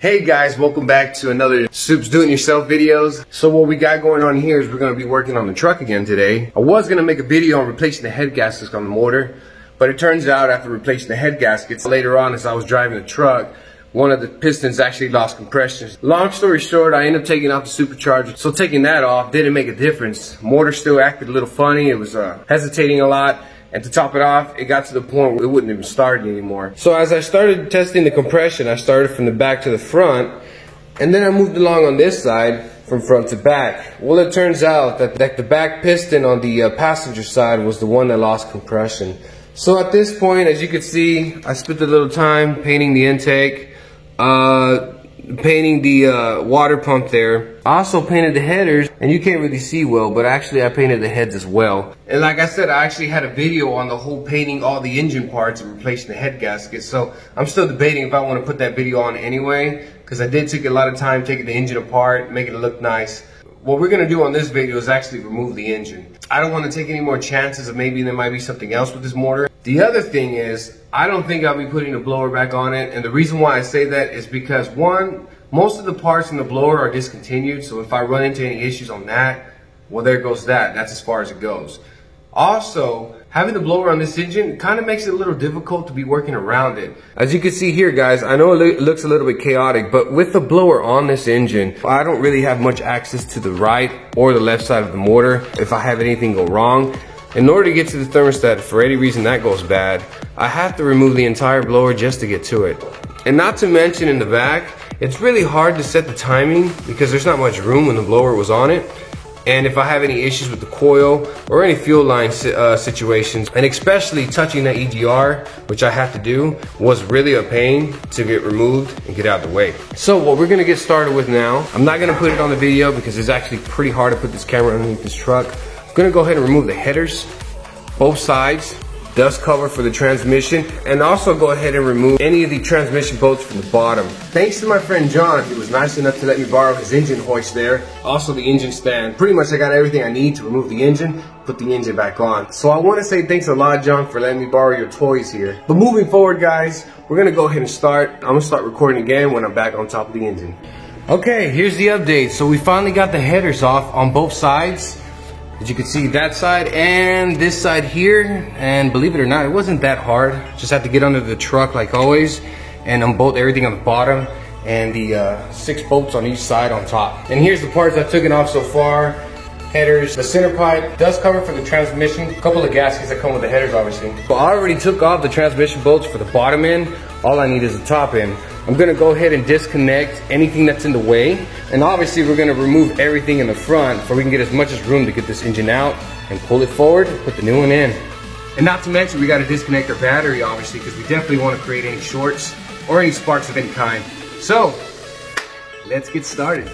Hey guys, welcome back to another Soups Do It Yourself videos. So what we got going on here is we're going to be working on the truck again today. I was going to make a video on replacing the head gaskets on the motor, but it turns out after replacing the head gaskets, later on as I was driving the truck, one of the pistons actually lost compression. Long story short, I ended up taking off the supercharger. So taking that off didn't make a difference. Motor still acted a little funny. It was hesitating a lot. And to top it off, it got to the point where it wouldn't even start anymore. So as I started testing the compression, I started from the back to the front, and then I moved along on this side from front to back. Well, it turns out that the back piston on the passenger side was the one that lost compression. So at this point, as you can see, I spent a little time painting the intake, painting the water pump there. I also painted the headers, and you can't really see well, but actually I painted the heads as well. And like I said, I actually had a video on the whole painting all the engine parts and replacing the head gasket. So I'm still debating if I want to put that video on anyway, because I did take a lot of time taking the engine apart, making it look nice. What we're gonna do on this video is actually remove the engine. I don't want to take any more chances of maybe there might be something else with this motor. The other thing is, I don't think I'll be putting the blower back on it, and the reason why I say that is because one, most of the parts in the blower are discontinued, so if I run into any issues on that, well, there goes that. That's as far as it goes. Also, having the blower on this engine kind of makes it a little difficult to be working around it. As you can see here, guys, I know it looks a little bit chaotic, but with the blower on this engine, I don't really have much access to the right or the left side of the motor if I have anything go wrong. In order to get to the thermostat, if for any reason that goes bad, I have to remove the entire blower just to get to it. And not to mention in the back, it's really hard to set the timing because there's not much room when the blower was on it. And if I have any issues with the coil or any fuel line situations, and especially touching that EGR, which I have to do, was really a pain to get removed and get out of the way. So what we're gonna get started with now, I'm not gonna put it on the video because it's actually pretty hard to put this camera underneath this truck. I'm gonna go ahead and remove the headers, both sides, dust cover for the transmission, and also go ahead and remove any of the transmission bolts from the bottom. Thanks to my friend John, he was nice enough to let me borrow his engine hoist there, also the engine stand. Pretty much I got everything I need to remove the engine, put the engine back on. So I want to say thanks a lot, John, for letting me borrow your toys here. But moving forward, guys, we're gonna go ahead and start. I'm gonna start recording again when I'm back on top of the engine. Okay, here's the update. So we finally got the headers off on both sides. As you can see, that side and this side here, and believe it or not, it wasn't that hard. Just had to get under the truck like always and unbolt everything on the bottom and the 6 bolts on each side on top. And here's the parts I've taken off so far. Headers, the center pipe, dust cover for the transmission, a couple of gaskets that come with the headers obviously. But I already took off the transmission bolts for the bottom end. All I need is the top end. I'm gonna go ahead and disconnect anything that's in the way. And obviously we're gonna remove everything in the front so we can get as much as room to get this engine out and pull it forward and put the new one in. And not to mention we gotta disconnect our battery obviously because we definitely wanna create any shorts or any sparks of any kind. So, let's get started.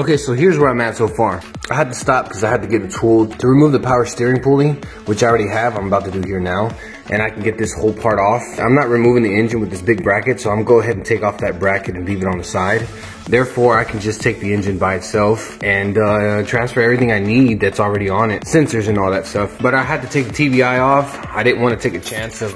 Okay, so here's where I'm at so far. I had to stop because I had to get a tool to remove the power steering pulley, which I already have. I'm about to do here now. And I can get this whole part off. I'm not removing the engine with this big bracket, so I'm gonna go ahead and take off that bracket and leave it on the side. Therefore, I can just take the engine by itself and transfer everything I need that's already on it. Sensors and all that stuff. But I had to take the TBI off. I didn't want to take a chance of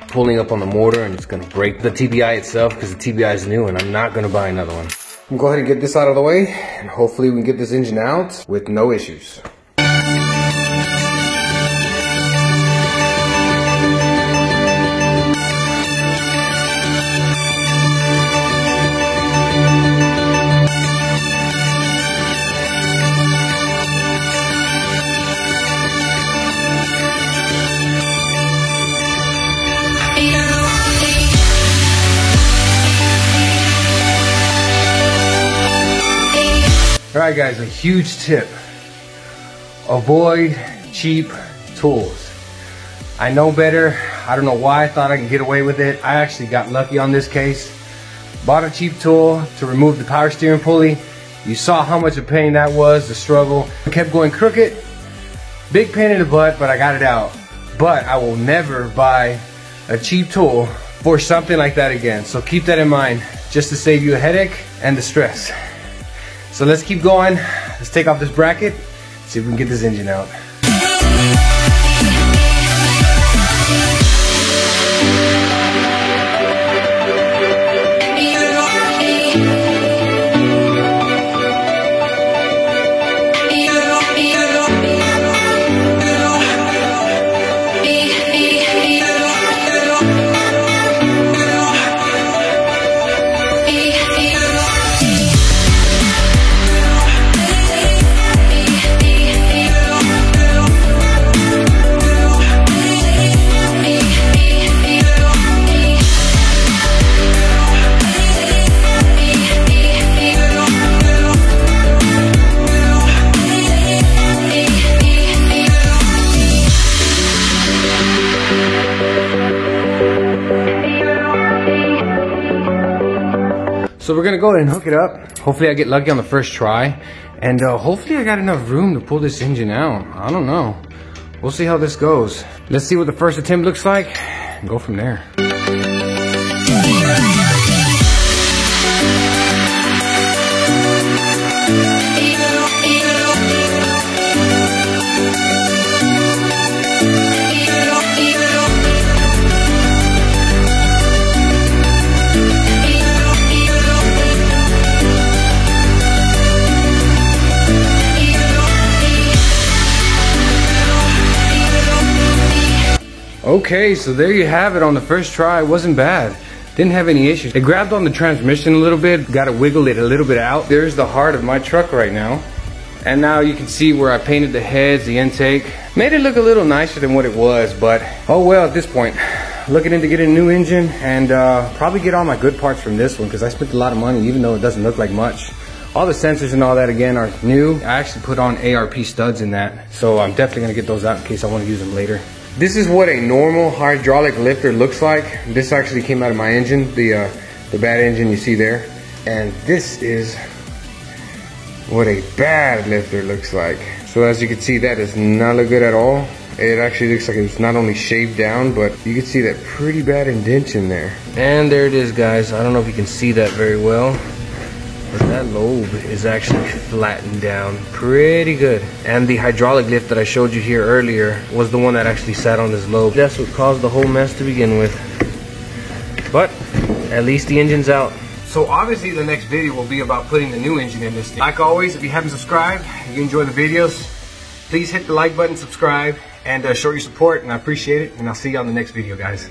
pulling up on the motor and it's gonna break the TBI itself because the TBI is new and I'm not gonna buy another one. I'm gonna go ahead and get this out of the way and hopefully we can get this engine out with no issues. Alright guys, a huge tip. Avoid cheap tools. I know better. I don't know why I thought I could get away with it. I actually got lucky on this case. Bought a cheap tool to remove the power steering pulley. You saw how much of a pain that was, the struggle. I kept going crooked. Big pain in the butt, but I got it out. But I will never buy a cheap tool for something like that again. So keep that in mind, just to save you a headache and the stress. So let's keep going. Let's take off this bracket, see if we can get this engine out. So we're gonna go ahead and hook it up. Hopefully I get lucky on the first try. And hopefully I got enough room to pull this engine out. I don't know. We'll see how this goes. Let's see what the first attempt looks like and go from there. Okay, so there you have it on the first try. It wasn't bad. Didn't have any issues. It grabbed on the transmission a little bit, got to wiggle it a little bit out. There's the heart of my truck right now. And now you can see where I painted the heads, the intake. Made it look a little nicer than what it was, but oh well at this point. Looking into getting a new engine and probably get all my good parts from this one because I spent a lot of money even though it doesn't look like much. All the sensors and all that again are new. I actually put on ARP studs in that, so I'm definitely gonna get those out in case I want to use them later. This is what a normal hydraulic lifter looks like. This actually came out of my engine, the bad engine you see there. And this is what a bad lifter looks like. So as you can see, that does not look good at all. It actually looks like it was not only shaved down, but you can see that pretty bad indentation there. And there it is, guys. I don't know if you can see that very well, but that lobe is actually flattened down pretty good. And the hydraulic lift that I showed you here earlier was the one that actually sat on this lobe. That's what caused the whole mess to begin with. But at least the engine's out. So obviously the next video will be about putting the new engine in this thing. Like always, if you haven't subscribed, if you enjoy the videos, please hit the like button, subscribe, and show your support, and I appreciate it. And I'll see you on the next video, guys.